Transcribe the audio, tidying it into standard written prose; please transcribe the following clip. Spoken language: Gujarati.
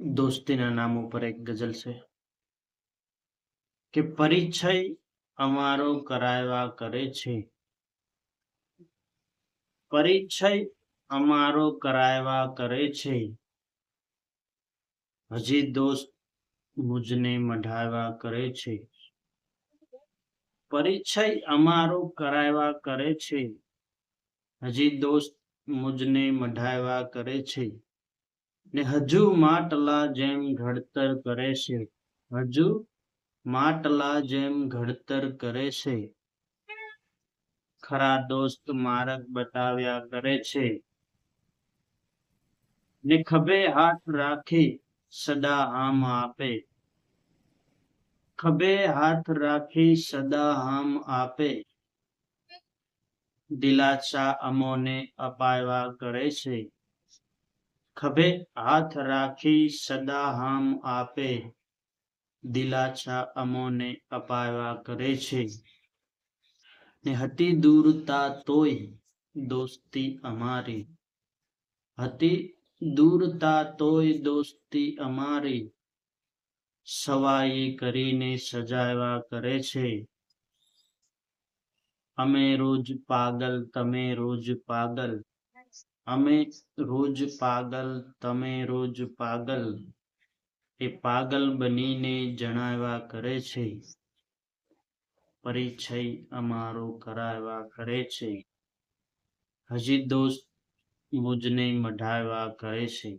દોસ્તીના નામ ઉપર એક ગઝલ છે કે પરિચય અમારો કરાવ્યા કરે છે, પરિચય અમારો કરાવ્યા કરે છે, હજી દોસ્ત મુજને મઢાવ્યા કરે છે. પરિચય અમારો કરાવ્યા કરે છે, હજી દોસ્ત મુજને મઢાવ્યા કરે છે, ને હજુ માટલા જેમ ઘડતર કરે છે, હજુ માટલા જેમ ઘડતર કરે છે. ખરા દોસ્ત માર્ગ બતાવ્યા કરે છે, ને ખભે હાથ રાખી સદા આમ આપે, ખભે હાથ રાખી સદા આમ આપે, દિલાસા અમોને અપાવ્યા કરે છે, ખભે હાથ રાખી સદા આમ આપે, દિલાસા અમોને અપાવ્યા કરે છે. ને હતી દૂરતા તોય દોસ્તી અમારી, હતી દૂરતા તોય દોસ્તી અમારી, સવાઈ કરીને સજાવ્યા કરે છે. અમે રોજ પાગલ તમે રોજ પાગલ, અમે રોજ પાગલ તમે રોજ પાગલ, એ પાગલ બનીને જણાવ્યા કરે છે. પરિચય અમારો કરાવ્યા કરે છે, હજી દોસ્ત મુજને મઢાવ્યા કરે છે.